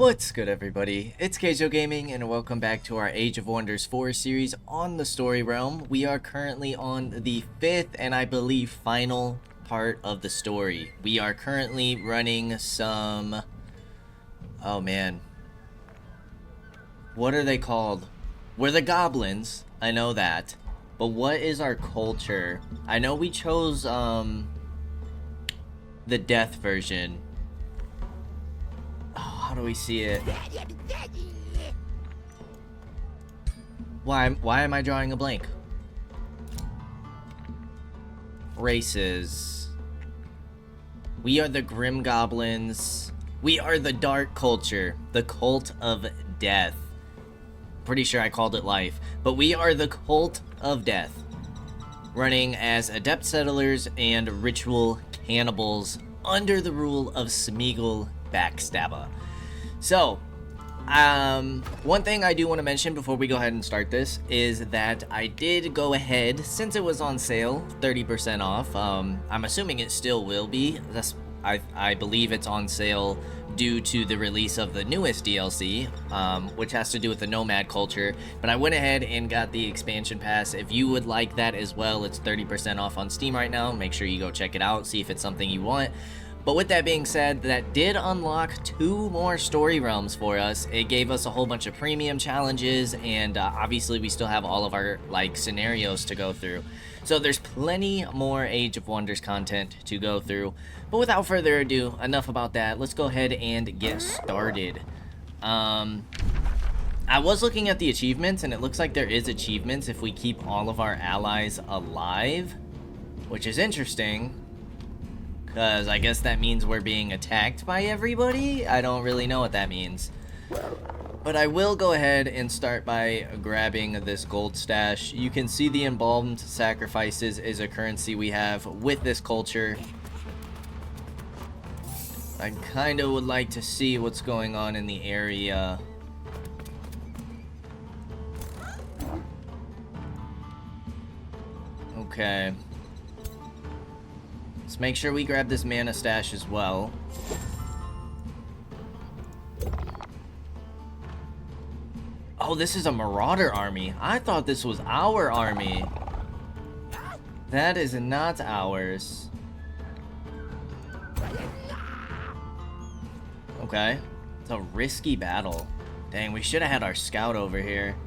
What's good, everybody? It's Kaige-O Gaming, and welcome back to our Age of Wonders 4 series on the Story Realm. We are currently on the 5th and I believe final part of the story. We are currently running some... Oh man. What are they called? We're the Goblins, I know that. But what is our culture? I know we chose the death version. How do we see it? Why am I drawing a blank? Races. We are the Grim Goblins. We are the Dark Culture. The Cult of Death. Pretty sure I called it life. But we are the Cult of Death. Running as Adept Settlers and Ritual Cannibals under the rule of Smeagol Backstabber. So, one thing I do want to mention before we go ahead and start this is that I did go ahead, since it was on sale, 30% off. I'm assuming it still will be. I believe it's on sale due to the release of the newest DLC, which has to do with the nomad culture. But I went ahead and got the expansion pass. If you would like that as well, it's 30% off on Steam right now. Make sure you go check it out, see if it's something you want. But with that being said, that did unlock 2 more story realms for us. It gave us a whole bunch of premium challenges, and obviously we still have all of our scenarios to go through. So there's plenty more Age of Wonders content to go through. But without further ado, enough about that. Let's go ahead and get started. I was looking at the achievements, and it looks like there is achievements if we keep all of our allies alive, which is interesting. Because I guess that means we're being attacked by everybody? I don't really know what that means. But I will go ahead and start by grabbing this gold stash. You can see the embalmed sacrifices is a currency we have with this culture. I kind of would like to see what's going on in the area. Okay. Let's make sure we grab this mana stash as well. Oh, this is a marauder army. I thought this was our army. That is not ours. Okay. It's a risky battle. Dang, we should have had our scout over here.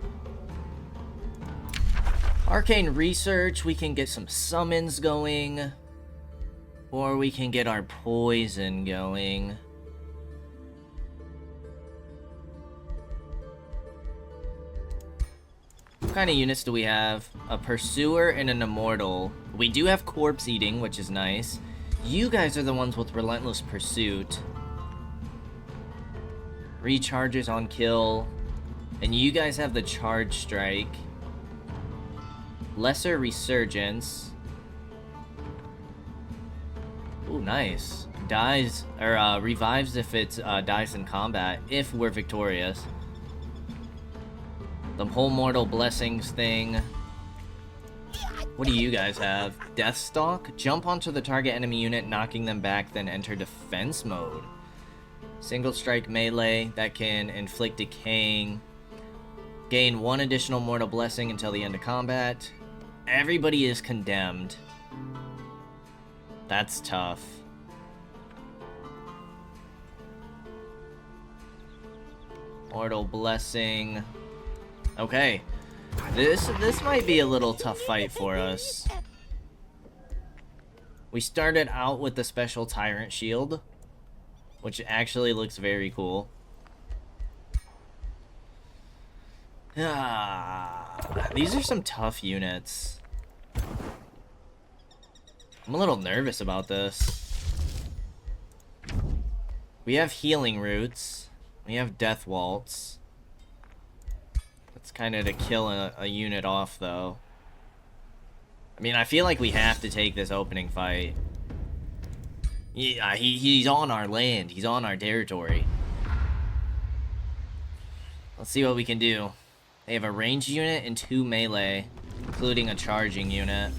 Arcane research. We can get some summons going. Or we can get our poison going. What kind of units do we have? A pursuer and an immortal. We do have corpse eating, which is nice. You guys are the ones with relentless pursuit. Recharges on kill. And you guys have the charge strike. Lesser resurgence. Ooh, nice. Dies, or revives if it dies in combat, if we're victorious. The whole mortal blessings thing. What do you guys have? Deathstalk? Jump onto the target enemy unit, knocking them back, then enter defense mode. Single strike melee that can inflict decaying. Gain 1 additional mortal blessing until the end of combat. Everybody is condemned. That's tough. Mortal blessing. Okay. This might be a little tough fight for us. We started out with the special tyrant shield, which actually looks very cool. These are some tough units. I'm a little nervous about this. We have healing roots. We have death waltz. That's kind of to kill a unit off, though. I mean, I feel like we have to take this opening fight. Yeah, he's on our land. He's on our territory. Let's see what we can do. They have a ranged unit and 2 melee, including a charging unit.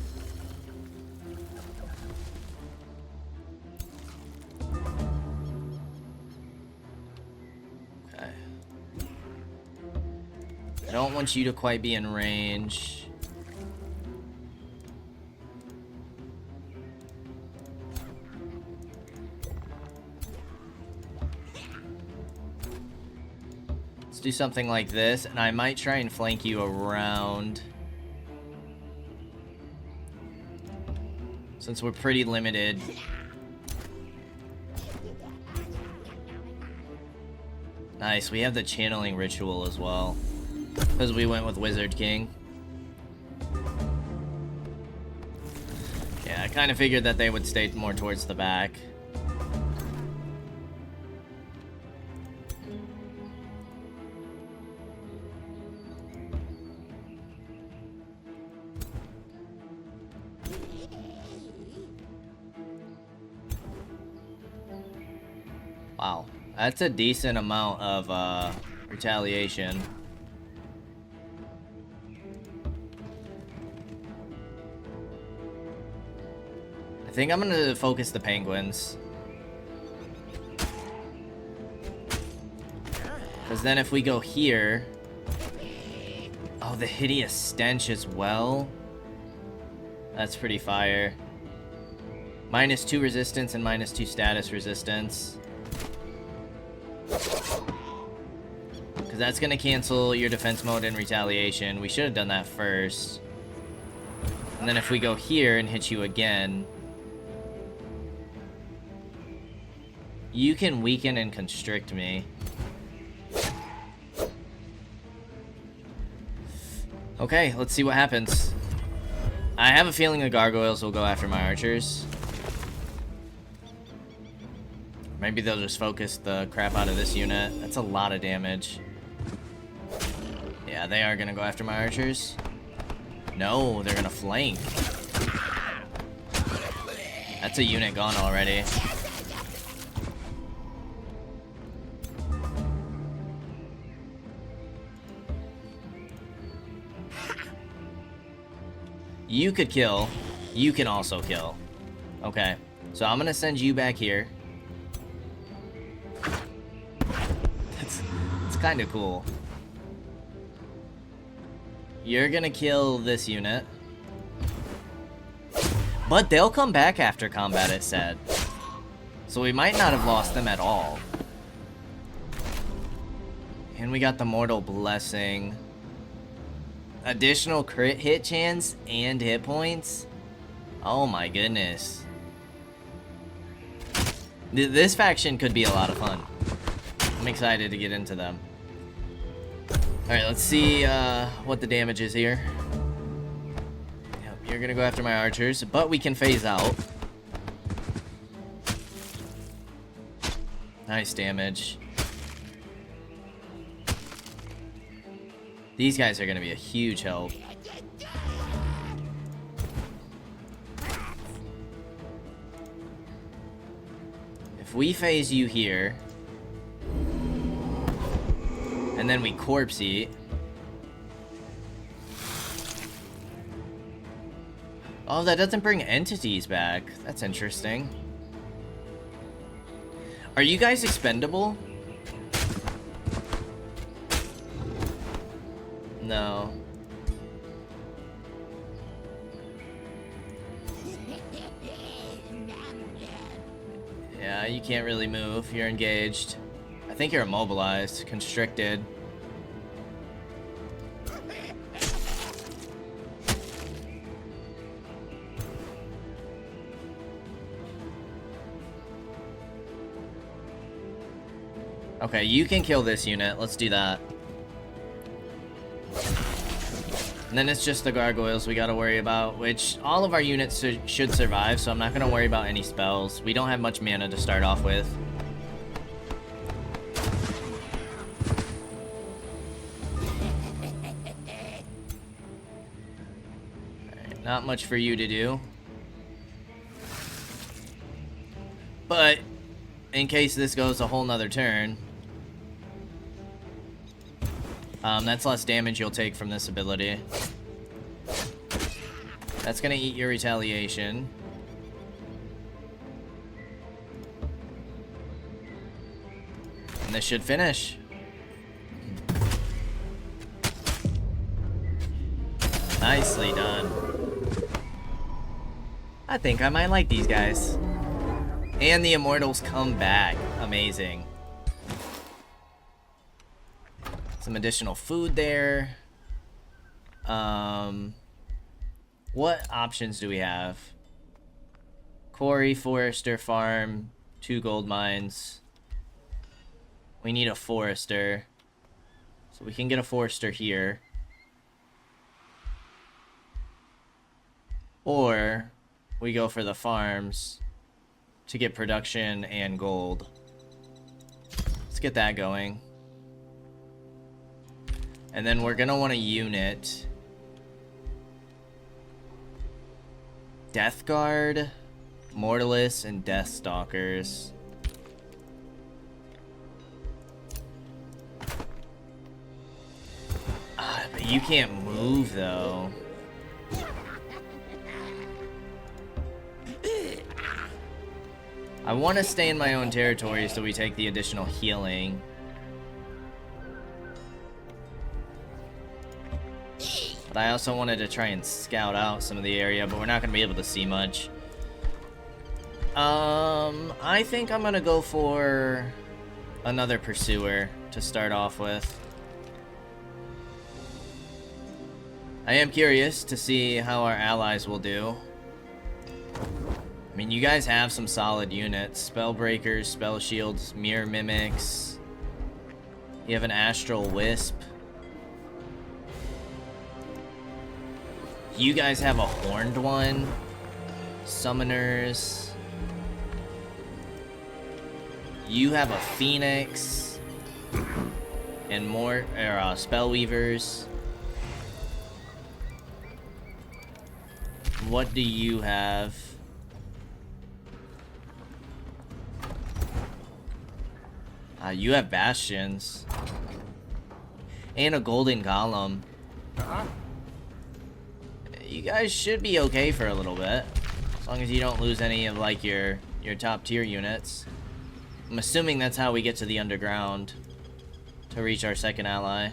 don't want you to quite be in range. Let's do something like this, and I might try and flank you around. Since we're pretty limited. Nice, we have the channeling ritual as well. Because we went with Wizard King. Yeah, I kind of figured that they would stay more towards the back. Wow, that's a decent amount of retaliation. I think I'm gonna focus the penguins. Because then if we go here... Oh, the hideous stench as well. That's pretty fire. -2 resistance and -2 status resistance. Because that's going to cancel your defense mode and retaliation. We should have done that first. And then if we go here and hit you again, you can weaken and constrict me. Okay, let's see what happens. I have a feeling the gargoyles will go after my archers. Maybe they'll just focus the crap out of this unit. That's a lot of damage. Yeah, they are gonna go after my archers. No, they're gonna flank. That's a unit gone already. You could kill. You can also kill. Okay, so I'm gonna send you back here. It's kind of cool. You're gonna kill this unit. But they'll come back after combat, it said. So we might not have lost them at all. And we got the Mortal Blessing. Additional crit hit chance and hit points. Oh my goodness. This faction could be a lot of fun. I'm excited to get into them. Alright, let's see what the damage is here. Yep, you're gonna go after my archers, but we can phase out. Nice damage. These guys are gonna be a huge help. If we phase you here, and then we corpse eat. Oh, that doesn't bring entities back. That's interesting. Are you guys expendable? No. Yeah, you can't really move. You're engaged. I think you're immobilized, constricted. Okay, you can kill this unit. Let's do that. And then it's just the gargoyles we gotta worry about, which all of our units should survive, so I'm not gonna worry about any spells. We don't have much mana to start off with. Alright, not much for you to do. But, in case this goes a whole nother turn, that's less damage you'll take from this ability. That's gonna eat your retaliation. And this should finish. Nicely done. I think I might like these guys. And the Immortals come back. Amazing. Some additional food there. What options do we have? Quarry, Forester, Farm, 2 gold mines. We need a Forester. So we can get a Forester here. Or we go for the farms to get production and gold. Let's get that going. And then we're gonna want a unit. Death Guard, Mortalists, and Deathstalkers. But you can't move though. I want to stay in my own territory so we take the additional healing. But I also wanted to try and scout out some of the area, but we're not going to be able to see much. I think I'm going to go for another Pursuer to start off with. I am curious to see how our allies will do. I mean, you guys have some solid units. Spellbreakers, Spell Shields, Mirror Mimics. You have an Astral Wisp. You guys have a Horned one. Summoners. You have a Phoenix. And more, Spellweavers. What do you have? You have Bastions. And a Golden Golem. You guys should be okay for a little bit. As long as you don't lose any of, like, your top tier units. I'm assuming that's how we get to the underground. To reach our second ally.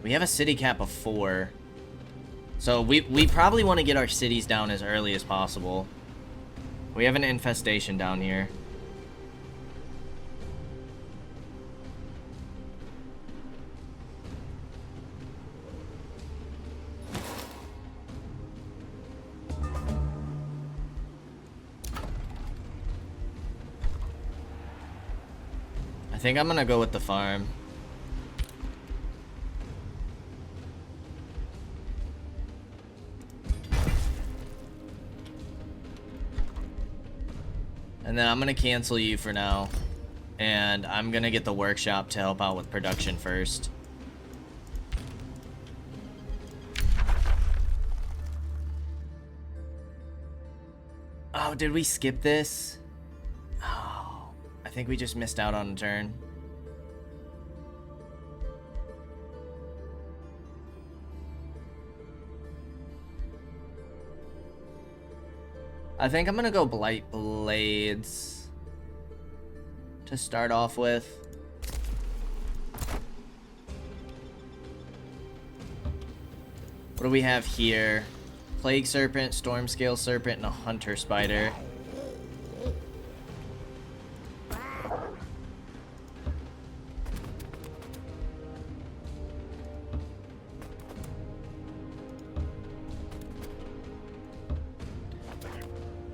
We have a city cap of 4. So we probably want to get our cities down as early as possible. We have an infestation down here. I think I'm gonna go with the farm. And then I'm gonna cancel you for now. And I'm gonna get the workshop to help out with production first. Oh, did we skip this? Oh, I think we just missed out on a turn. I think I'm gonna go Blight Blades to start off with. What do we have here? Plague Serpent, Stormscale Serpent, and a Hunter Spider.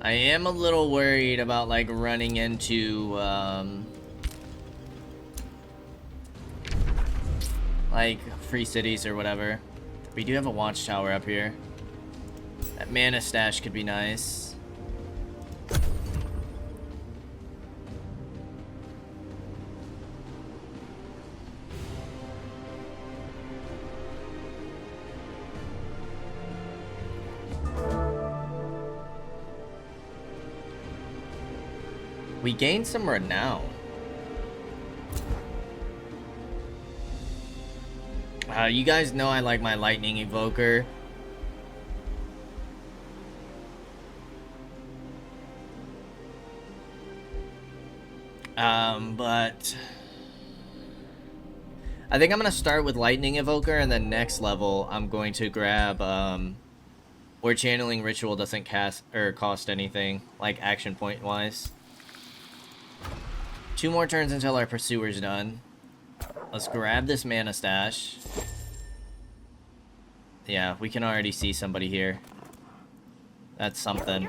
I am a little worried about, like, running into, like, free cities or whatever. We do have a watchtower up here. That mana stash could be nice. We gained some renown. You guys know I like my lightning evoker. But I think I'm gonna start with Lightning Evoker, and then next level I'm going to grab where Channeling Ritual doesn't cast or cost anything, like action point wise. 2 more turns until our Pursuer's done. Let's grab this Mana Stash. Yeah, we can already see somebody here. That's something.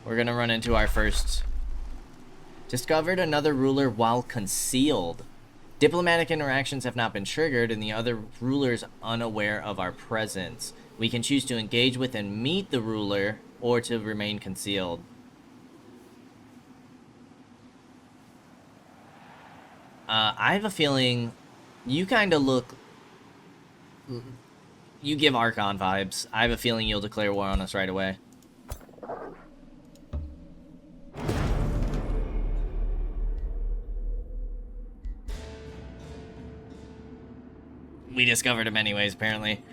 We're gonna run into our first. Discovered another ruler while concealed. Diplomatic interactions have not been triggered and the other ruler's unaware of our presence. We can choose to engage with and meet the ruler or to remain concealed. I have a feeling you kind of look... You give Archon vibes. I have a feeling you'll declare war on us right away. We discovered him anyways, apparently.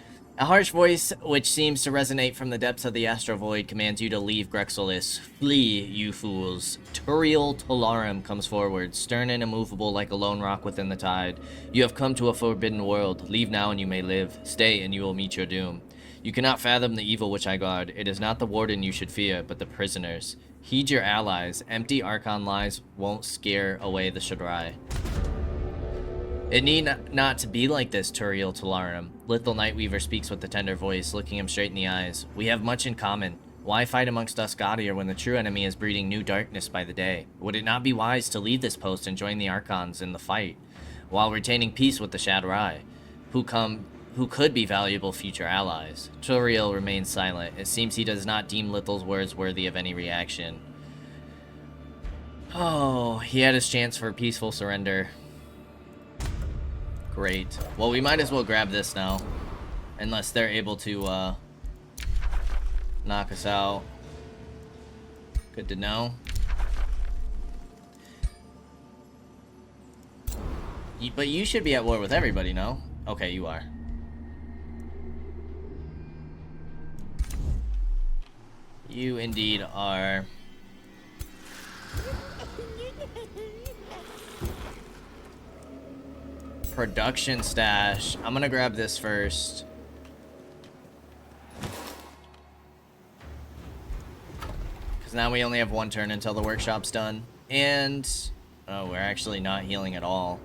A harsh voice, which seems to resonate from the depths of the astral void, commands you to leave Grexolis. Flee, you fools. Turiel Tolarum comes forward, stern and immovable like a lone rock within the tide. You have come to a forbidden world. Leave now and you may live. Stay and you will meet your doom. You cannot fathom the evil which I guard. It is not the warden you should fear, but the prisoners. Heed your allies. Empty Archon lies won't scare away the Shadrai. It need not to be like this, Turiel Tolarum. Lithal Nightweaver speaks with a tender voice, looking him straight in the eyes. We have much in common. Why fight amongst us Gaudier when the true enemy is breeding new darkness by the day? Would it not be wise to leave this post and join the Archons in the fight, while retaining peace with the Shadrai, who could be valuable future allies? Turiel remains silent. It seems he does not deem Lithal's words worthy of any reaction. Oh, he had his chance for peaceful surrender. Great. Well, we might as well grab this now. Unless they're able to, knock us out. Good to know. But you should be at war with everybody, no? Okay, you are. You indeed are. Production stash. I'm gonna grab this first. Because now we only have 1 turn until the workshop's done. And... oh, we're actually not healing at all.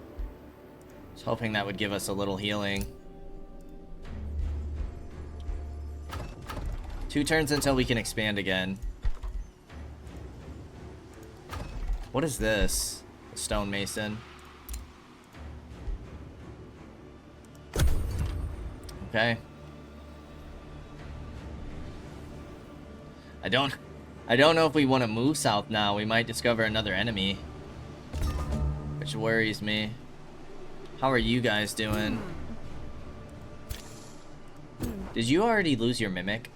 I was hoping that would give us a little healing. 2 turns until we can expand again. What is this? A stonemason. Okay. I don't know if we want to move south now. We might discover another enemy, which worries me. How are you guys doing? Did you already lose your mimic?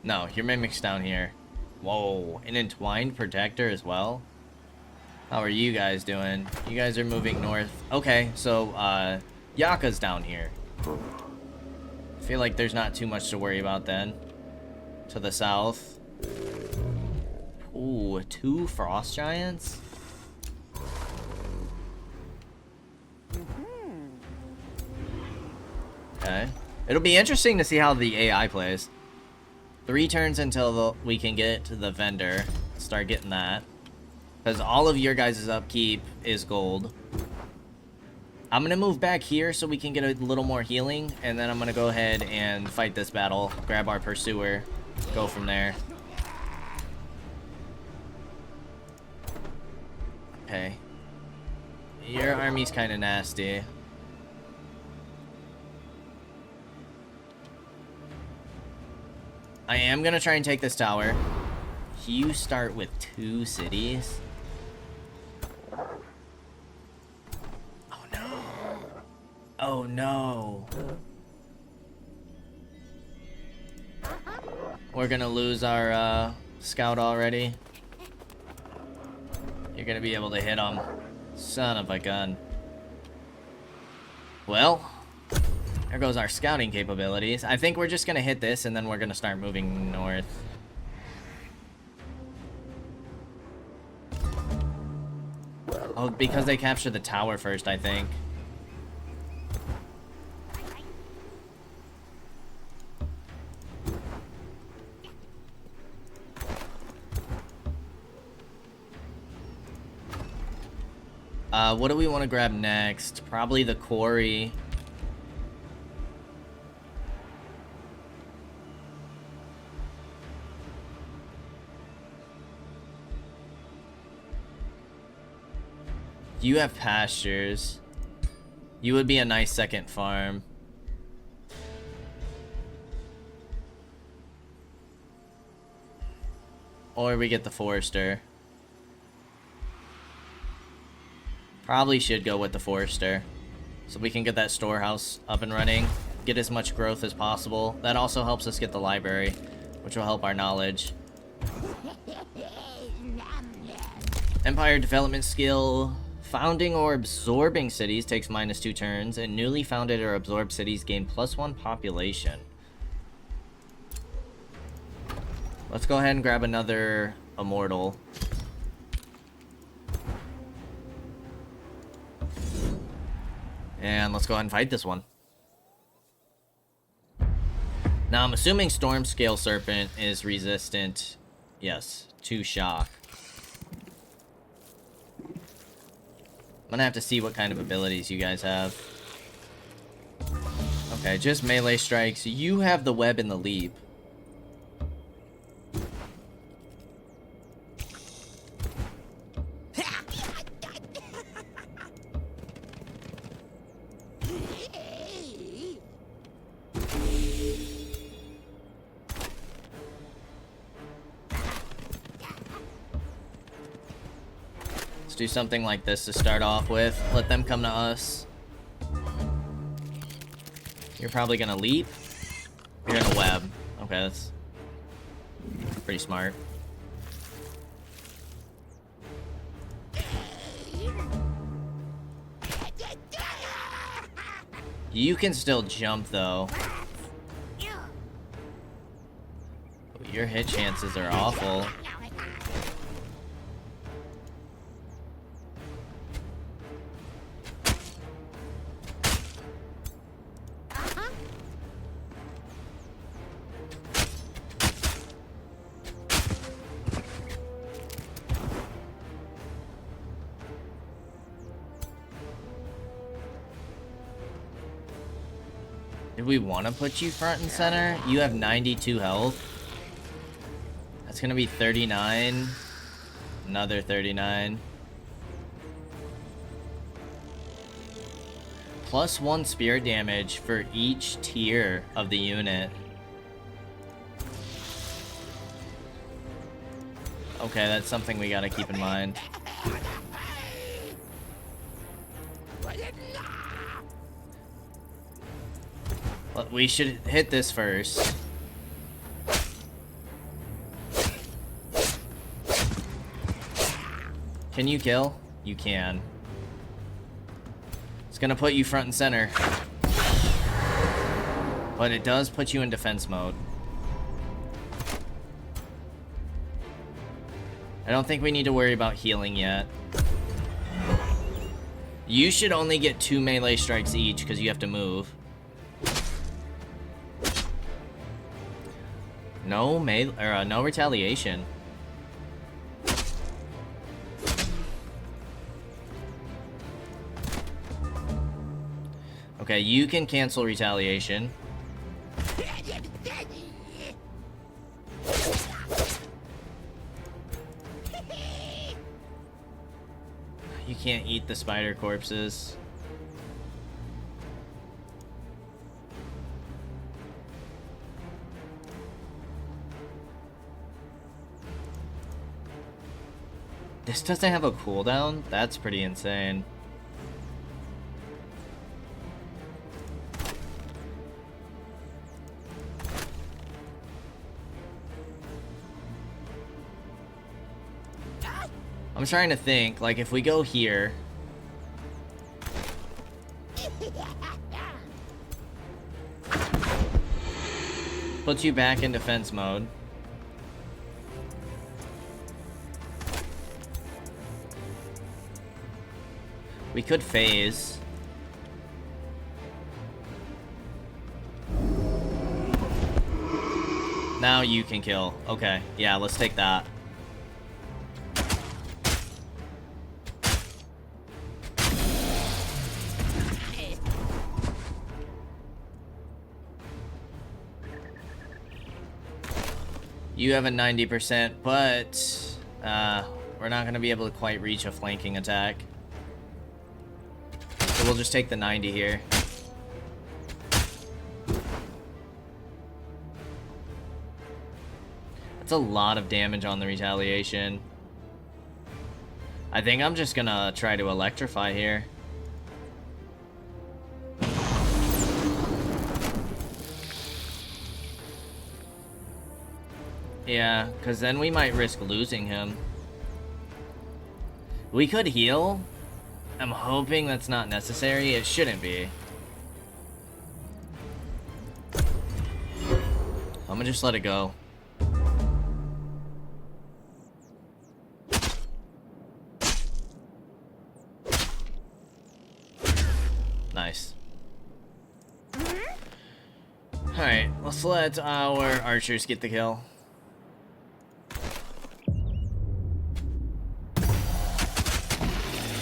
No, your mimic's down here. Whoa, an entwined protector as well? How are you guys doing? You guys are moving north. Okay, so, Yaka's down here. I feel like there's not too much to worry about then. To the south. Ooh, 2 frost giants? Okay. It'll be interesting to see how the AI plays. 3 turns until we can get to the vendor. Start getting that. Because all of your guys' upkeep is gold. I'm going to move back here so we can get a little more healing. And then I'm going to go ahead and fight this battle. Grab our pursuer. Go from there. Okay. Your army's kind of nasty. I am going to try and take this tower. You start with 2 cities. Oh no. Oh no. We're gonna lose our scout already. You're gonna be able to hit him. Son of a gun. Well, there goes our scouting capabilities. I think we're just gonna hit this and then we're gonna start moving north. Oh, because they captured the tower first, I think. What do we want to grab next? Probably the quarry. You have pastures. You would be a nice second farm. Or we get the forester. Probably should go with the forester. So we can get that storehouse up and running. Get as much growth as possible. That also helps us get the library, which will help our knowledge. Empire development skill. Founding or absorbing cities takes -2 turns, and newly founded or absorbed cities gain +1 population. Let's go ahead and grab another immortal. And let's go ahead and fight this one. Now, I'm assuming Storm Scale Serpent is resistant, yes, to shock. I'm gonna have to see what kind of abilities you guys have. Okay, just melee strikes. You have the web and the leap. Do something like this to start off with. Let them come to us. You're probably gonna leap. You're gonna web. Okay, that's pretty smart. You can still jump though. Your hit chances are awful. Do we want to put you front and center? You have 92 health. That's gonna be 39. Another 39. +1 spear damage for each tier of the unit. Okay, that's something we gotta keep in mind. But we should hit this first. Can you kill? You can. It's gonna put you front and center. But it does put you in defense mode. I don't think we need to worry about healing yet. You should only get 2 melee strikes each because you have to move. No no retaliation. Okay, you can cancel retaliation. You can't eat the spider corpses. This doesn't have a cooldown? That's pretty insane. I'm trying to think, like, if we go here... puts you back in defense mode. We could phase. Now you can kill. Okay, yeah, let's take that. You have a 90%, but we're not going to be able to quite reach a flanking attack. So we'll just take the 90 here. That's a lot of damage on the retaliation. I think I'm just going to try to electrify here. Yeah, because then we might risk losing him. We could heal. I'm hoping that's not necessary. It shouldn't be. I'm gonna just let it go. Nice. Alright, let's let our archers get the kill.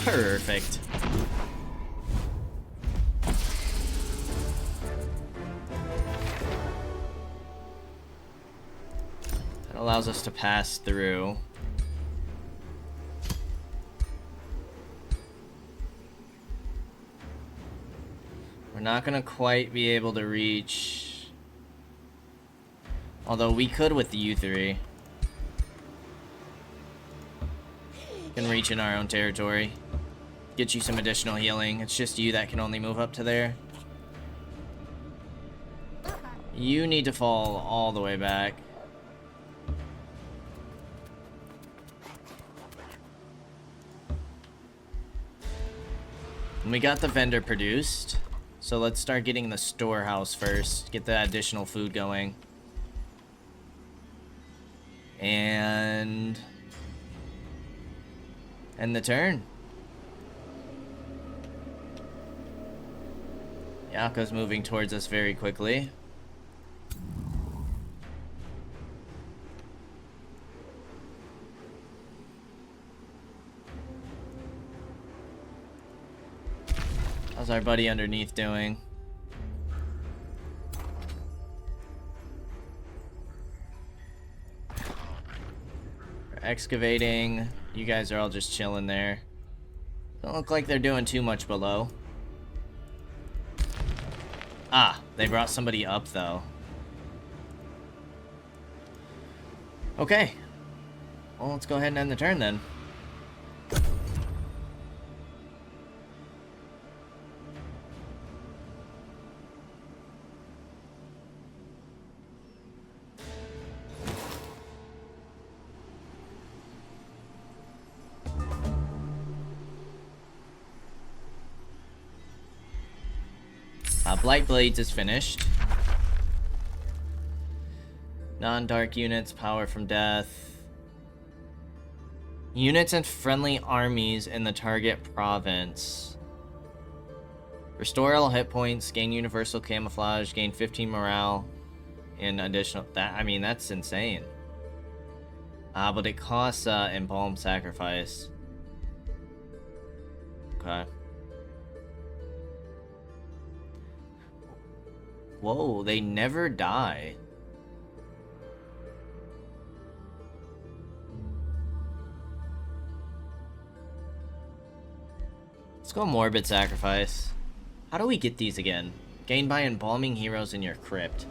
Perfect. That allows us to pass through. We're not gonna quite be able to reach. Although we could with the U3. Can reach in our own territory. Get you some additional healing. It's just you that can only move up to there. You need to fall all the way back. And we got the vendor produced. So let's start getting the storehouse first. Get the additional food going. And end the turn. Yako's moving towards us very quickly. How's our buddy underneath doing? We're excavating. You guys are all just chilling there. Don't look like they're doing too much below. Ah, they brought somebody up, though. Okay. Well, let's go ahead and end the turn, then. Blight Blades is finished. Non-dark units, power from death. Units and friendly armies in the target province. Restore all hit points, gain universal camouflage, gain 15 morale, and additional... I mean, that's insane. But it costs embalm sacrifice. Okay. Whoa, they never die. Let's go Morbid Sacrifice. How do we get these again? Gained by embalming heroes in your crypt.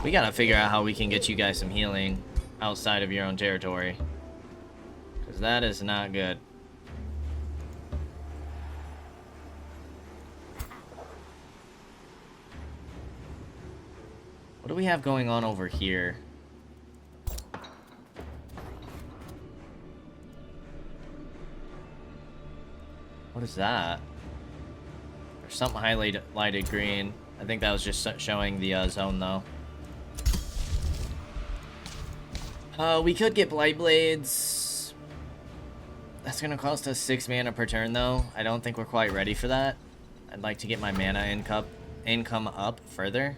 We gotta figure out how we can get you guys some healing outside of your own territory. Because that is not good. What do we have going on over here? What is that? There's something highlighted green. I think that was just showing the zone, though. We could get Blight Blades. That's gonna cost us 6 mana per turn, though. I don't think we're quite ready for that. I'd like to get my mana income up further.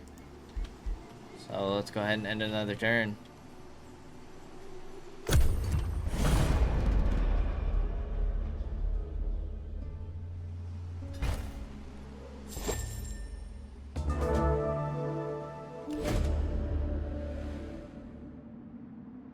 So let's go ahead and end another turn.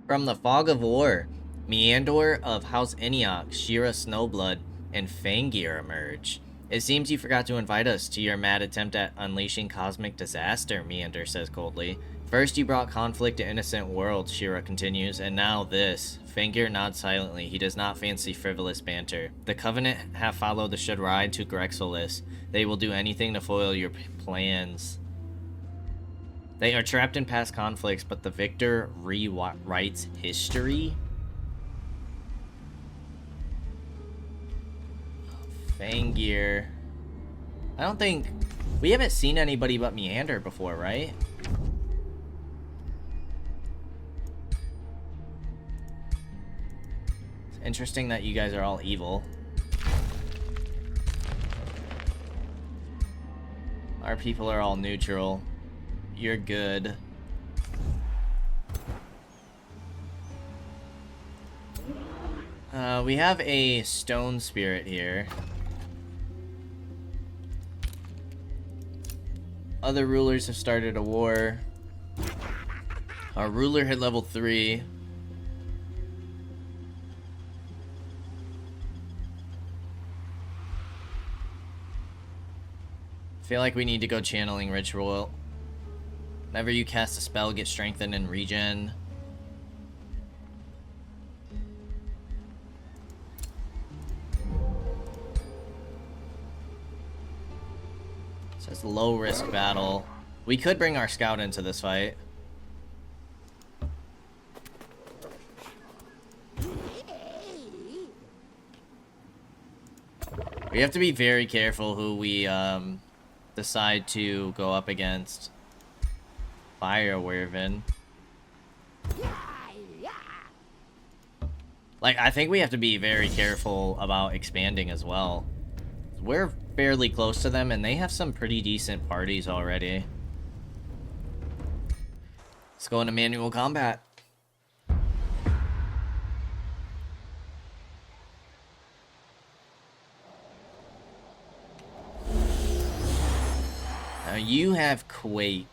From the Fog of War, Meandor of House Eniok, Shira Snowblood, and Fangir emerge. It seems you forgot to invite us to your mad attempt at unleashing cosmic disaster, Meander says coldly. First you brought conflict to innocent worlds, Shira continues, and now this. Fangir nods silently. He does not fancy frivolous banter. The Covenant have followed the Shadrai to Grexolis. They will do anything to foil your plans. They are trapped in past conflicts, but the victor rewrites history? Fangir. I don't think... We haven't seen anybody but Meander before, right? It's interesting that you guys are all evil. Our people are all neutral. You're good. We have a stone spirit here. Other rulers have started a war. Our ruler hit level 3. Feel like we need to go channeling ritual. Whenever you cast a spell, get strengthened and regen. It says low risk battle. We could bring our scout into this fight. We have to be very careful who we decide to go up against. Fire Wyvern. Like, I think we have to be very careful about expanding as well. We're fairly close to them, and they have some pretty decent parties already. Let's go into manual combat. Now you have Quake.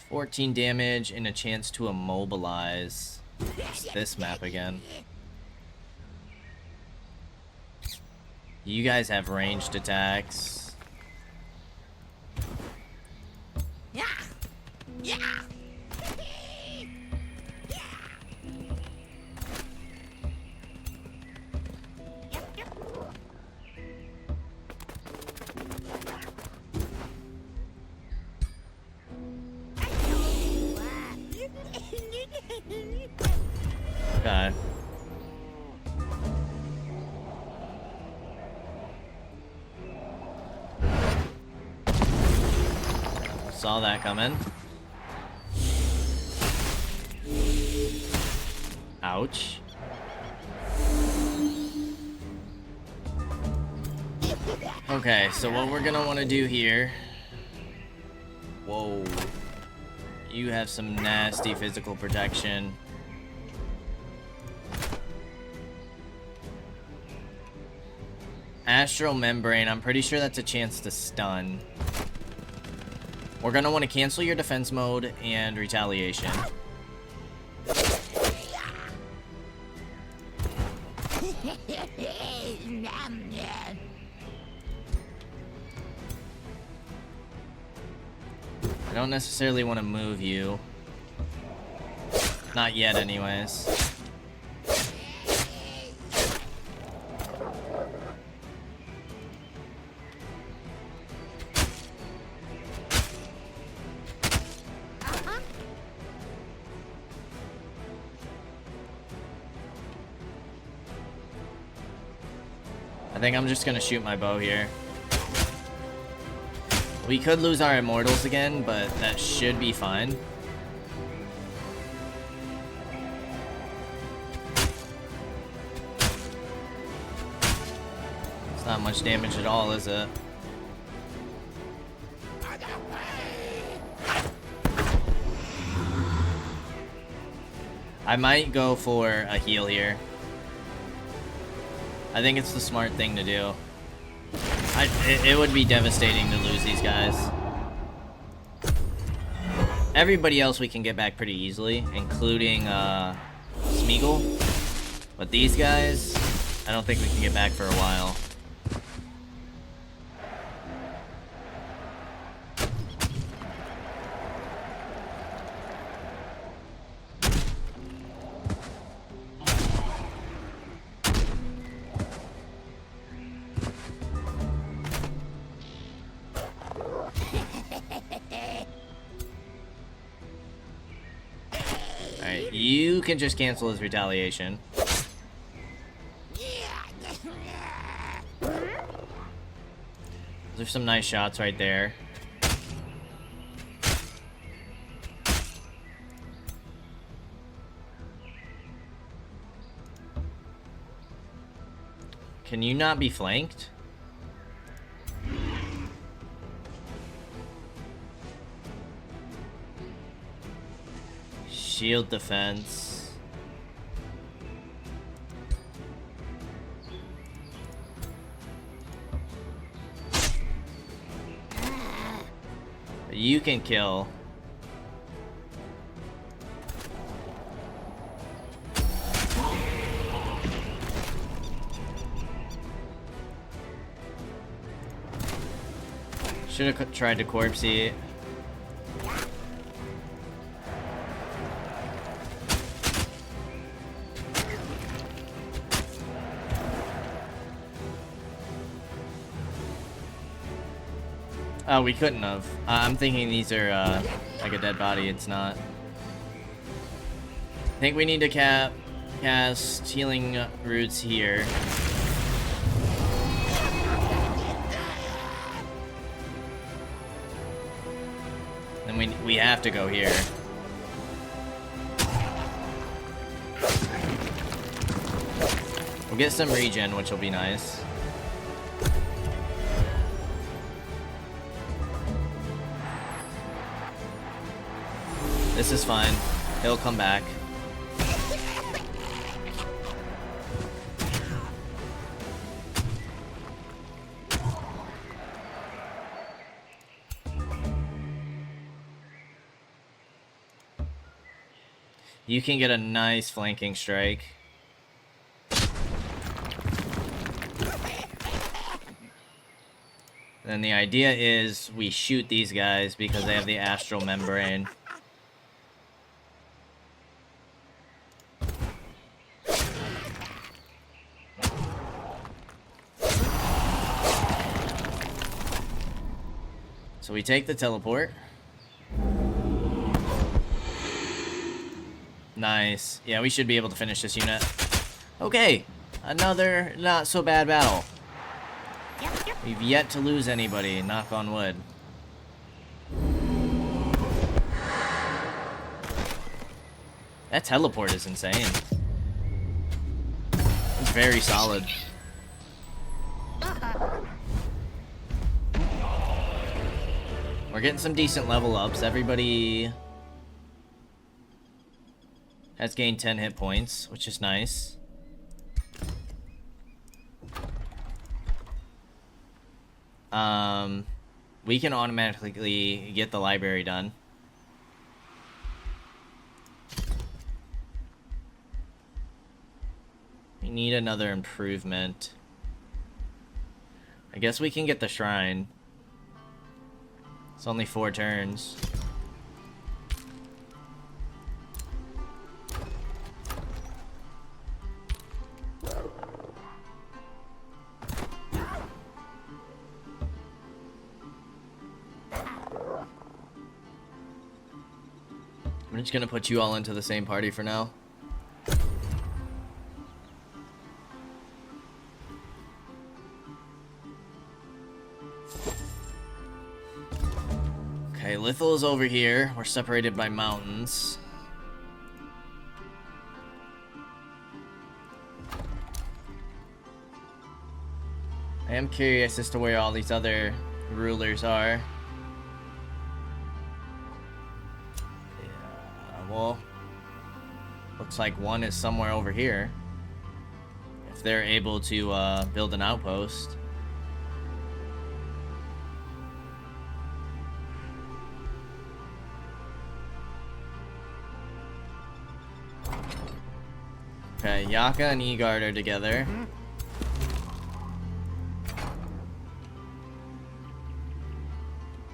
14 damage and a chance to immobilize. It's this map again. You guys have ranged attacks. Yeah. Yeah. Okay. Saw that coming. Ouch. Okay, so what we're gonna want to do here... Whoa. You have some nasty physical protection. Astral Membrane, I'm pretty sure that's a chance to stun. We're gonna want to cancel your defense mode and retaliation. I don't necessarily want to move you. Not yet, anyways. think I'm just gonna shoot my bow here. We could lose our immortals again, but that should be fine. It's not much damage at all, is it? I might go for a heal here. I think it's the smart thing to do. It would be devastating to lose these guys. Everybody else we can get back pretty easily, including Smeagol. But these guys, I don't think we can get back for a while. You can just cancel his retaliation. There's some nice shots right there. Can you not be flanked? Shield defense. You can kill. Should have tried to corpsey it. Oh, we couldn't have. I'm thinking these are like a dead body. It's not. I think we need to cast healing roots here. Then we have to go here. We'll get some regen, which will be nice. This is fine. He'll come back. You can get a nice flanking strike. Then the idea is we shoot these guys because they have the astral membrane. So we take the teleport. Nice. Yeah, we should be able to finish this unit. Okay, another not so bad battle. We've yet to lose anybody, knock on wood. That teleport is insane. It's very solid. We're getting some decent level ups. Everybody has gained 10 hit points, which is nice. We can automatically get the library done. We need another improvement. I guess we can get the shrine. It's only 4 turns. I'm just gonna put you all into the same party for now. Lithal is over here. We're separated by mountains. I am curious as to where all these other rulers are. Yeah, well, looks like one is somewhere over here. If they're able to build an outpost. Okay, Yaka and Egard are together.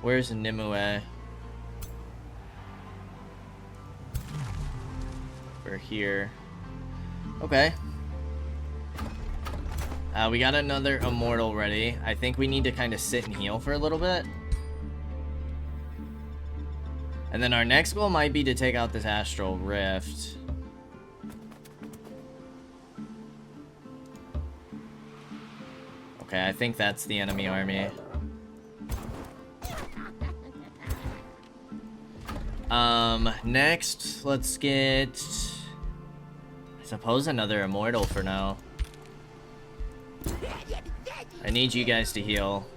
Where's Nimue? We're here. Okay. We got another immortal ready. I think we need to kind of sit and heal for a little bit. And then our next goal might be to take out this astral rift. Okay, I think that's the enemy army. Next, let's get, I suppose, another immortal for now. I need you guys to heal.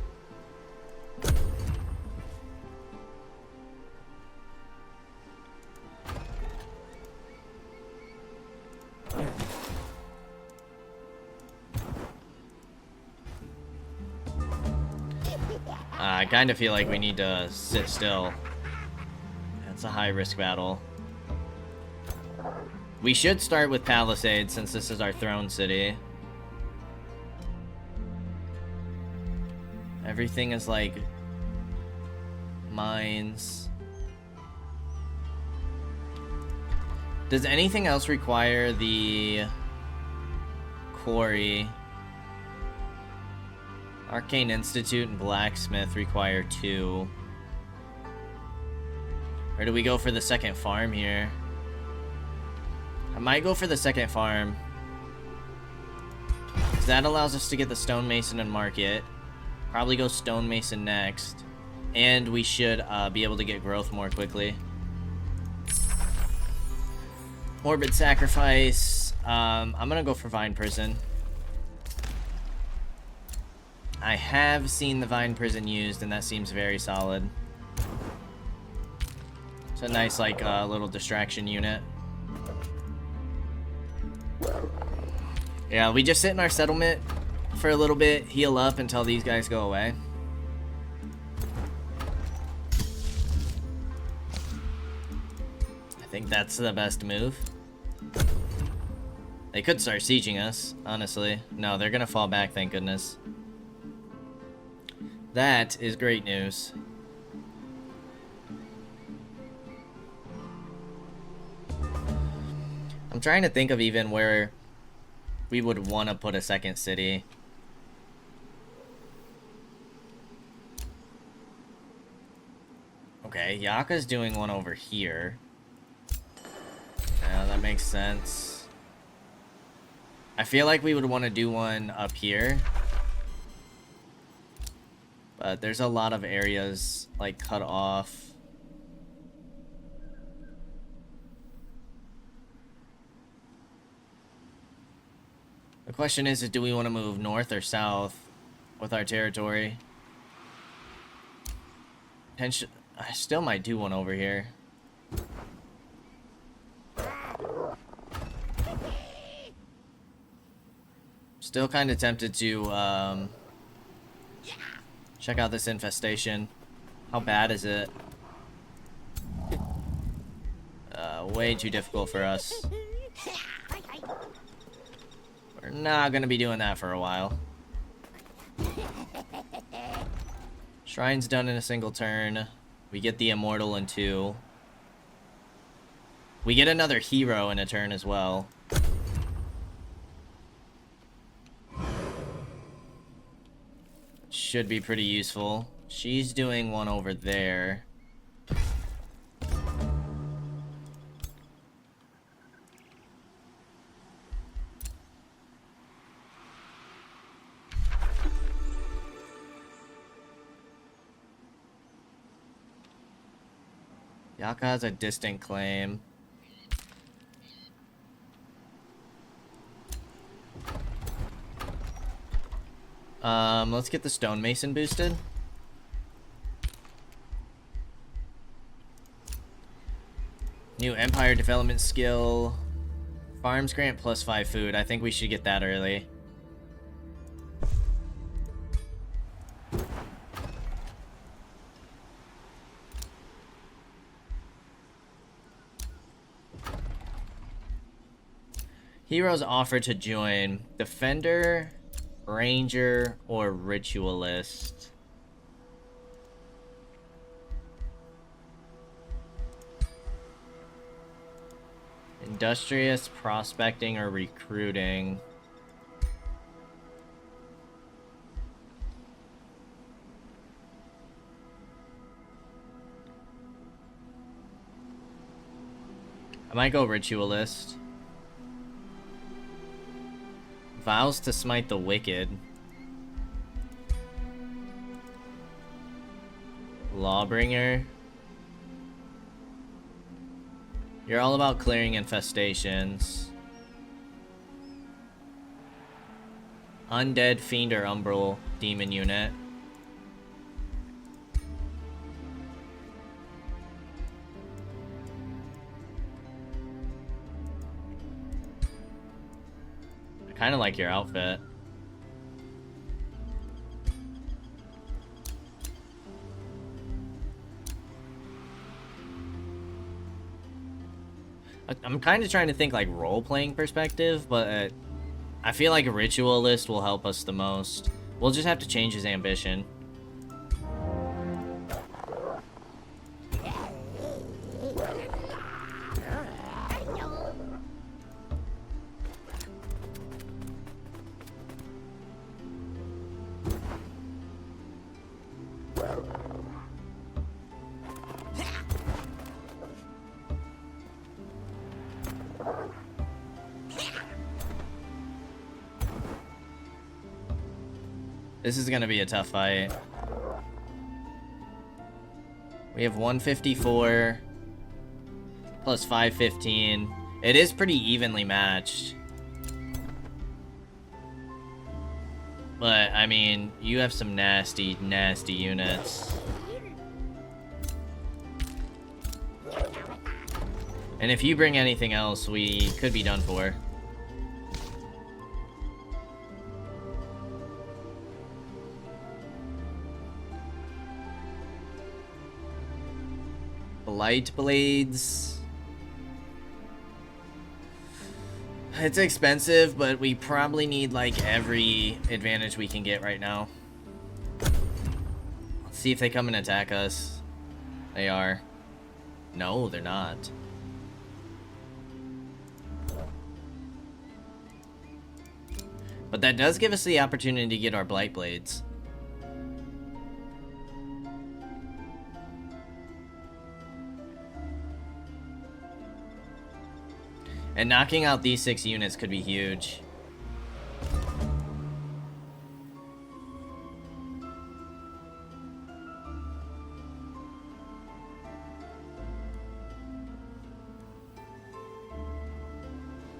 I kind of feel like we need to sit still. It's a high-risk battle. We should start with Palisade since this is our throne city. Everything is like mines. Does anything else require the quarry? Arcane Institute and Blacksmith require 2. Or do we go for the second farm here? I might go for the second farm. Because that allows us to get the stonemason and market. Probably go stonemason next. And we should be able to get growth more quickly. Morbid Sacrifice. I'm gonna go for Vine Prison. I have seen the Vine Prison used, and that seems very solid. It's a nice, like, little distraction unit. Yeah, we just sit in our settlement for a little bit, heal up until these guys go away. I think that's the best move. They could start sieging us, honestly. No, they're gonna fall back, thank goodness. That is great news. I'm trying to think of even where we would want to put a second city. Okay, Yaka's doing one over here. Yeah, that makes sense. I feel like we would want to do one up here. But there's a lot of areas, like, cut off. The question is do we want to move north or south with our territory? I still might do one over here. Still kind of tempted to, check out this infestation. How bad is it? Way too difficult for us. We're not gonna be doing that for a while. Shrine's done in a single turn. We get the Immortal in 2. We get another hero in a turn as well. Should be pretty useful. She's doing one over there. Yaka has a distant claim. Let's get the stonemason boosted. New empire development skill. Farms grant +5 food. I think we should get that early. Heroes offer to join Defender, Ranger, or Ritualist. Industrious, Prospecting, or Recruiting. I might go Ritualist. Vows to smite the wicked. Lawbringer. You're all about clearing infestations. Undead, Fiend, or Umbral Demon unit. I kind of like your outfit. I'm kind of trying to think like role-playing perspective, but I feel like a ritualist will help us the most. We'll just have to change his ambition. This is gonna be a tough fight. We have 154 plus 515. It is pretty evenly matched. But, I mean, you have some nasty, nasty units. And if you bring anything else, we could be done for. Light blades. It's expensive, but we probably need like every advantage we can get right now. Let's see if they come and attack us. They are. No, they're not. But that does give us the opportunity to get our blight blades. And knocking out these 6 units could be huge.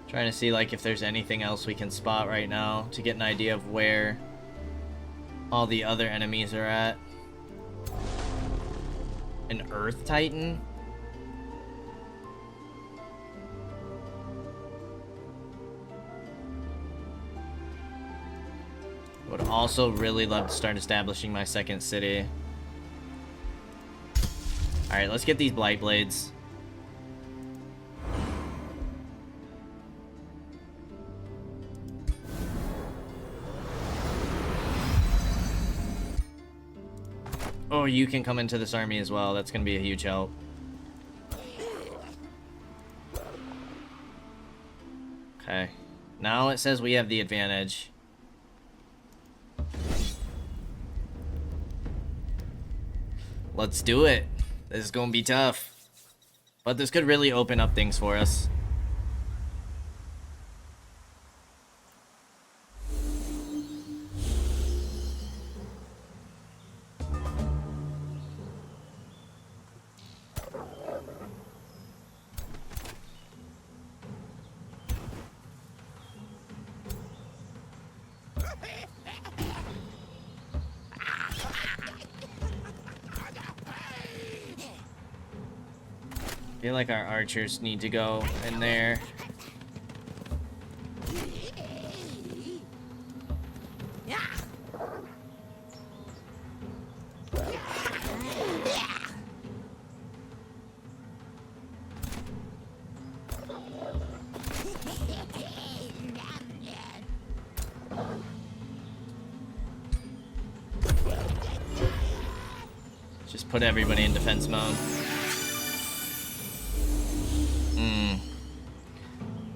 Trying to see like if there's anything else we can spot right now to get an idea of where all the other enemies are at. An Earth Titan? Would also really love to start establishing my second city. Alright, let's get these Blight Blades. Oh, you can come into this army as well. That's going to be a huge help. Okay. Now it says we have the advantage. Let's do it. This is going to be tough. But this could really open up things for us. feel like our archers need to go in there. Just put everybody in defense mode.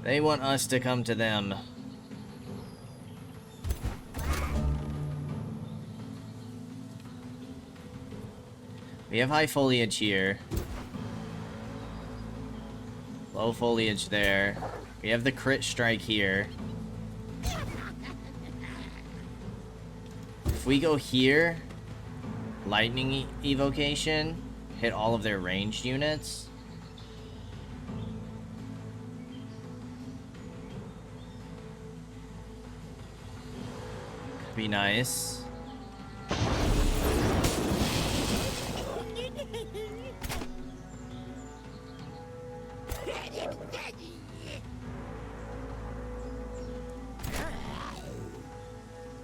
They want us to come to them. We have high foliage here. Low foliage there. We have the crit strike here. If we go here, lightning evocation, hit all of their ranged units. Could be nice.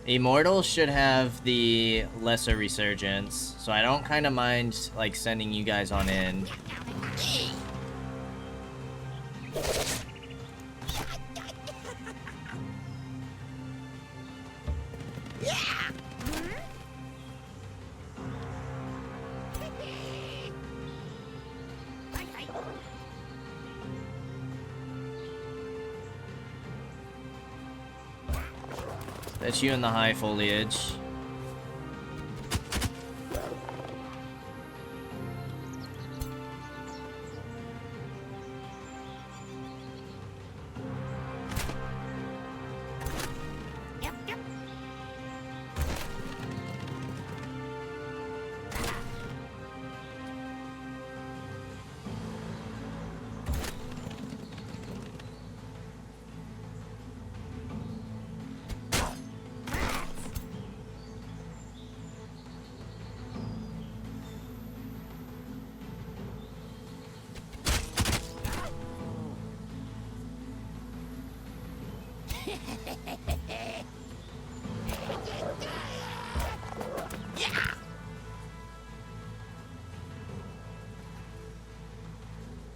Immortals should have the lesser resurgence, so I don't kind of mind like sending you guys on in. That's you in the high foliage.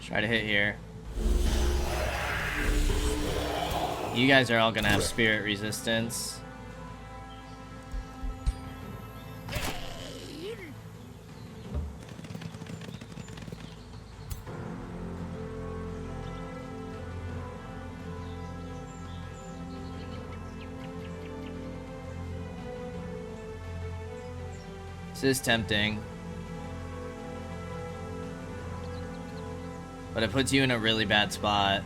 Try to hit here. You guys are all gonna have spirit resistance. This is tempting. But it puts you in a really bad spot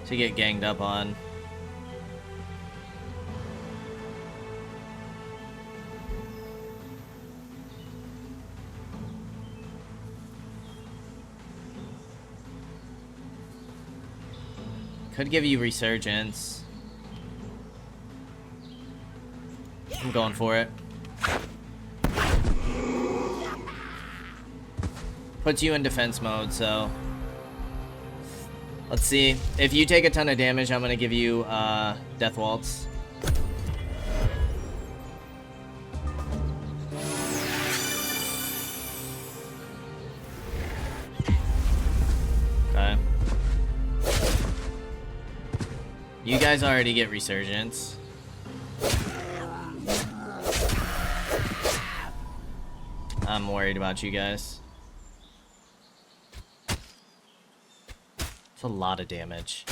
to get ganged up on. Could give you resurgence. I'm going for it. Puts you in defense mode, so let's see. If you take a ton of damage, I'm gonna give you Death Waltz. Okay. You guys already get resurgence. I'm worried about you guys. It's a lot of damage.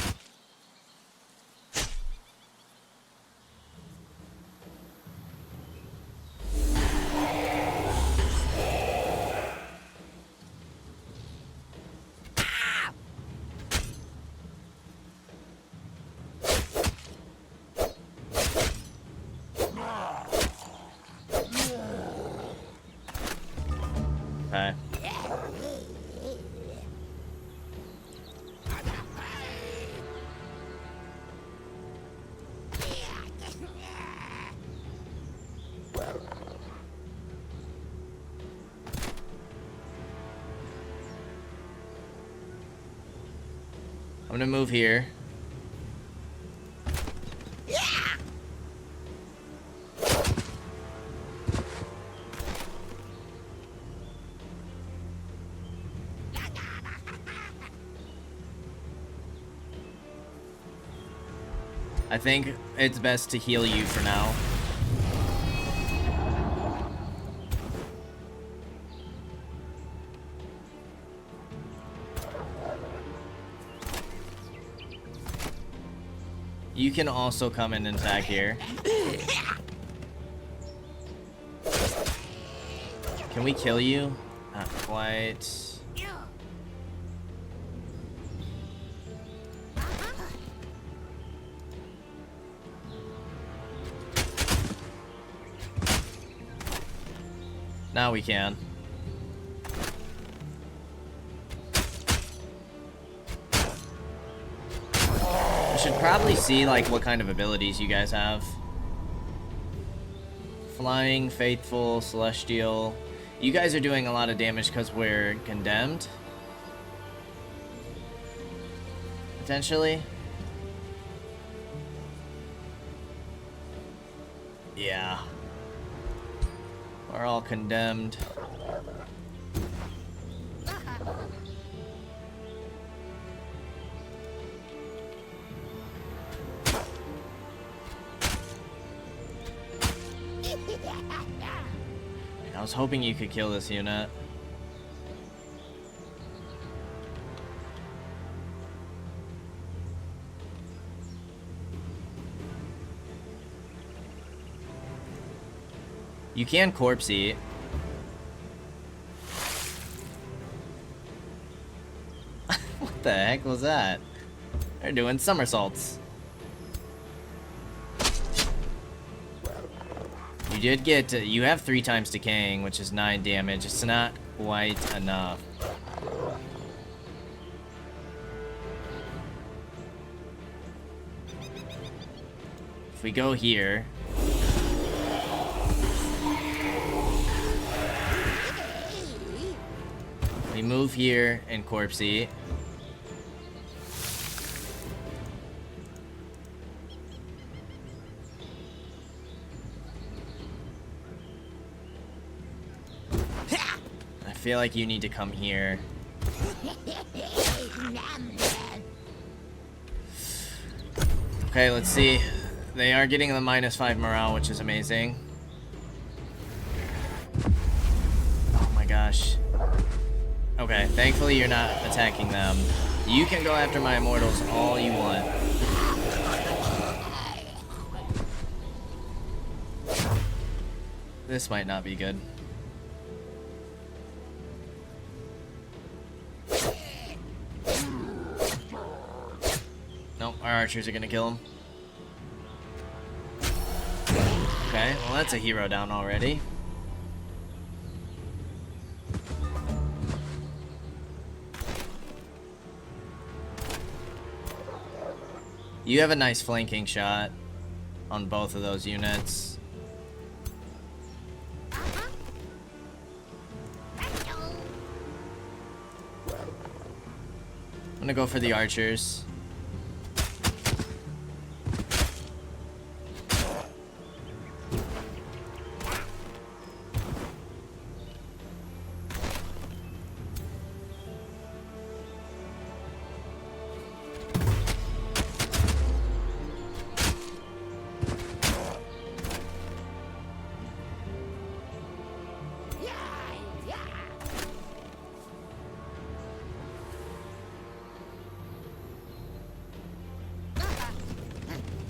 Okay. gonna move here. I think it's best to heal you for now. You can also come in and attack here. Can we kill you? Not quite. Now we can. We should probably see like what kind of abilities you guys have. Flying, faithful, celestial. You guys are doing a lot of damage because we're condemned. Potentially. Yeah. We're all condemned. I was hoping you could kill this unit. You can corpse eat. What the heck was that? They're doing somersaults. You did get to, you have 3 times decaying, which is 9 damage. It's not quite enough. If we go here, we move here and corpse eat. I feel like you need to come here. Okay, let's see. They are getting the -5 morale, which is amazing. Oh my gosh. Okay, thankfully you're not attacking them. You can go after my immortals all you want. This might not be good. Nope, our archers are gonna kill him. Okay, well that's a hero down already. You have a nice flanking shot on both of those units. I'm gonna go for the archers.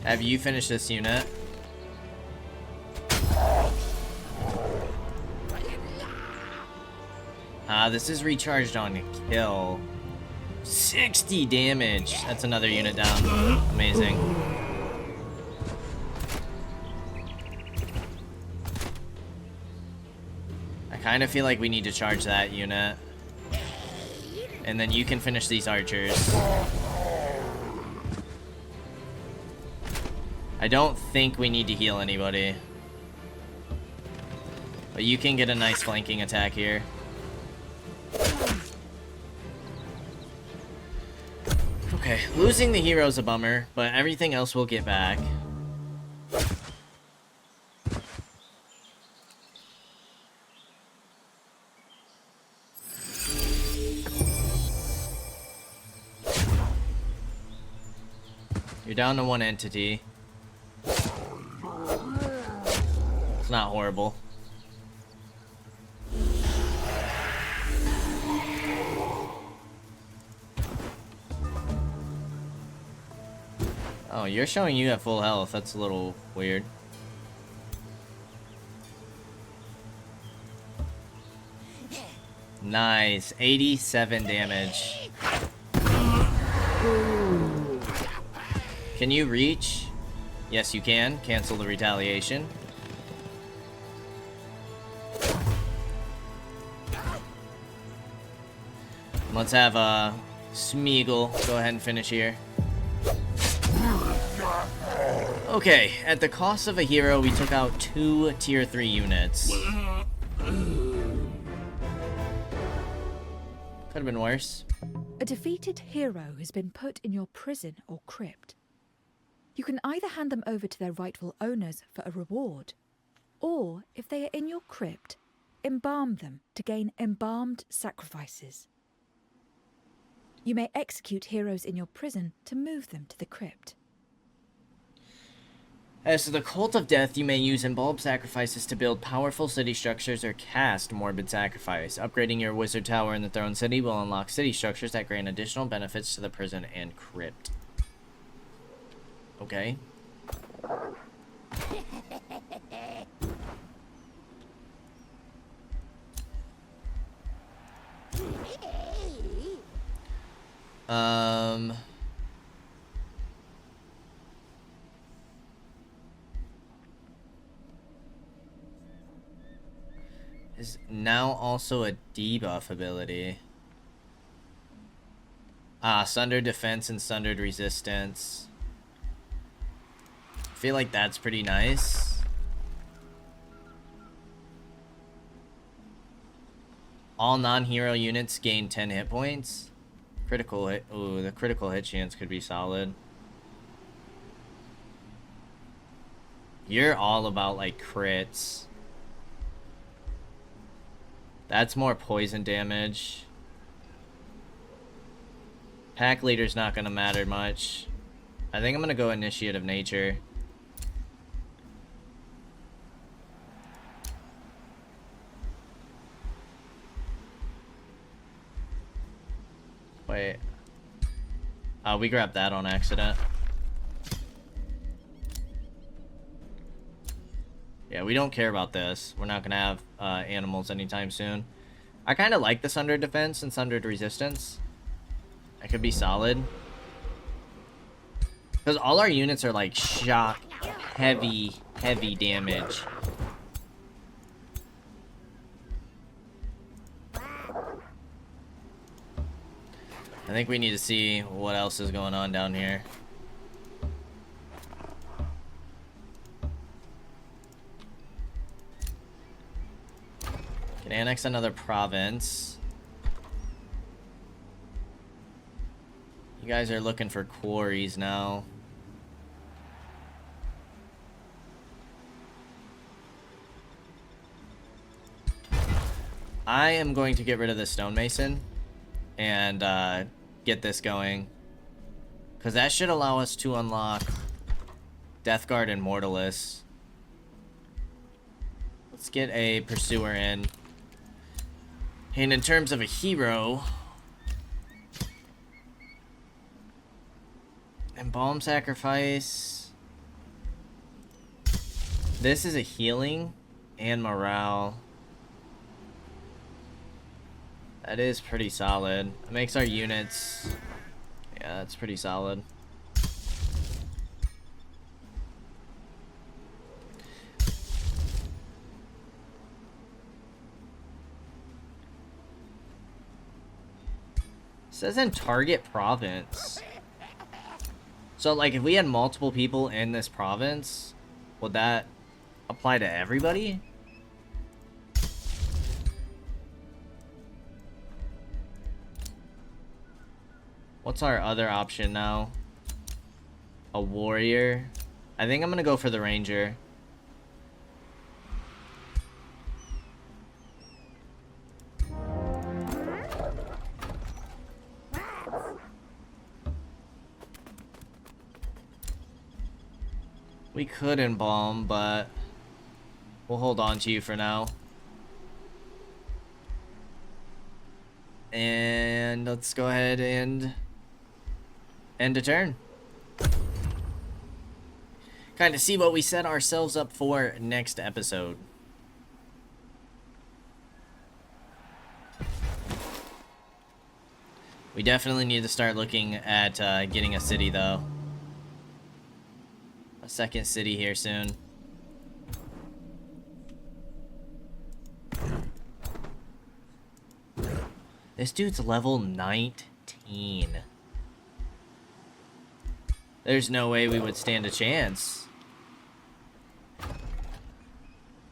Have you finished this unit? This is recharged on kill. 60 damage. That's another unit down. Amazing. I kind of feel like we need to charge that unit. And then you can finish these archers. I don't think we need to heal anybody. But you can get a nice flanking attack here. Okay, losing the hero's a bummer, but everything else we'll get back. You're down to one entity. It's not horrible. Oh, you're showing you have full health. That's a little weird. Nice. 87 damage. Can you reach? Yes, you can. Cancel the retaliation. Let's have Smeagol go ahead and finish here. Okay, at the cost of a hero, we took out 2 tier 3 units. Could have been worse. A defeated hero has been put in your prison or crypt. You can either hand them over to their rightful owners for a reward, or, if they are in your crypt, embalm them to gain embalmed sacrifices. You may execute heroes in your prison to move them to the crypt. As to the Cult of Death, you may use embalmed sacrifices to build powerful city structures or cast Morbid Sacrifice. Upgrading your wizard tower in the Throne City will unlock city structures that grant additional benefits to the prison and crypt. Okay. Is now also a debuff ability. Sundered defense and sundered resistance. I feel like that's pretty nice. All non-hero units gain 10 hit points. Critical hit. Ooh, the critical hit chance could be solid. You're all about like crits. That's more poison damage. Pack leader's not gonna matter much. I think I'm gonna go Initiate of Nature. Wait. We grabbed that on accident. Yeah, we don't care about this. We're not gonna have animals anytime soon. I kind of like the sundered defense and sundered resistance. That could be solid. Because all our units are like shock, heavy damage. I think we need to see what else is going on down here. Can annex another province. You guys are looking for quarries now. I am going to get rid of the stonemason and get this going, because that should allow us to unlock Death Guard and Mortalis. Let's get a pursuer in. And in terms of a hero, Embalm Sacrifice. This is a healing and morale. That is pretty solid. It makes our units... Yeah, that's pretty solid. It says in target province. So, like, if we had multiple people in this province, would that apply to everybody? What's our other option now? A warrior? I think I'm gonna go for the ranger. We could embalm, but we'll hold on to you for now. And let's go ahead and end a turn. Kind of see what we set ourselves up for next episode. We definitely need to start looking at getting a city, though. A second city here soon. This dude's level 19. There's no way we would stand a chance.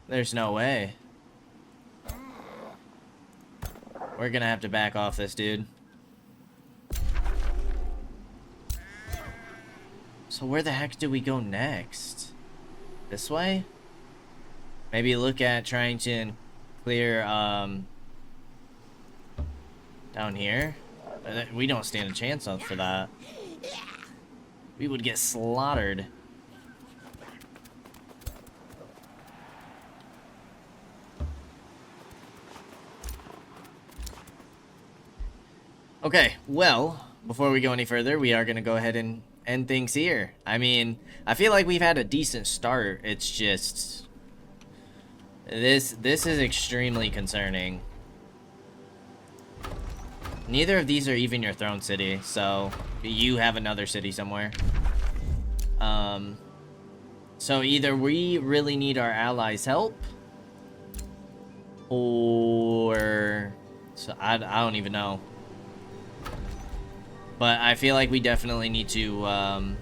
There's no way. We're gonna have to back off this dude. So where the heck do we go next? This way? Maybe look at trying to clear, down here? We don't stand a chance up for that. We would get slaughtered. Okay, well, before we go any further, we are going to go ahead and end things here. I mean, I feel like we've had a decent start. It's just... This is extremely concerning. Neither of these are even your throne city, so you have another city somewhere. So either we really need our allies' help, or... So I don't even know. But I feel like we definitely need to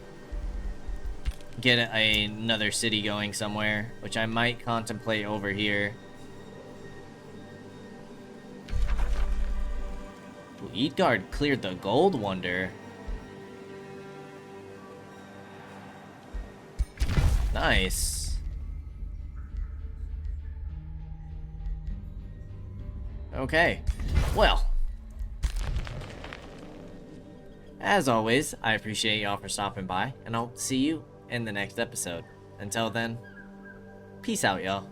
get another city going somewhere, which I might contemplate over here. Ooh, Eatgard cleared the Gold Wonder. Nice. Okay. Well. As always, I appreciate y'all for stopping by, and I'll see you in the next episode. Until then, peace out, y'all.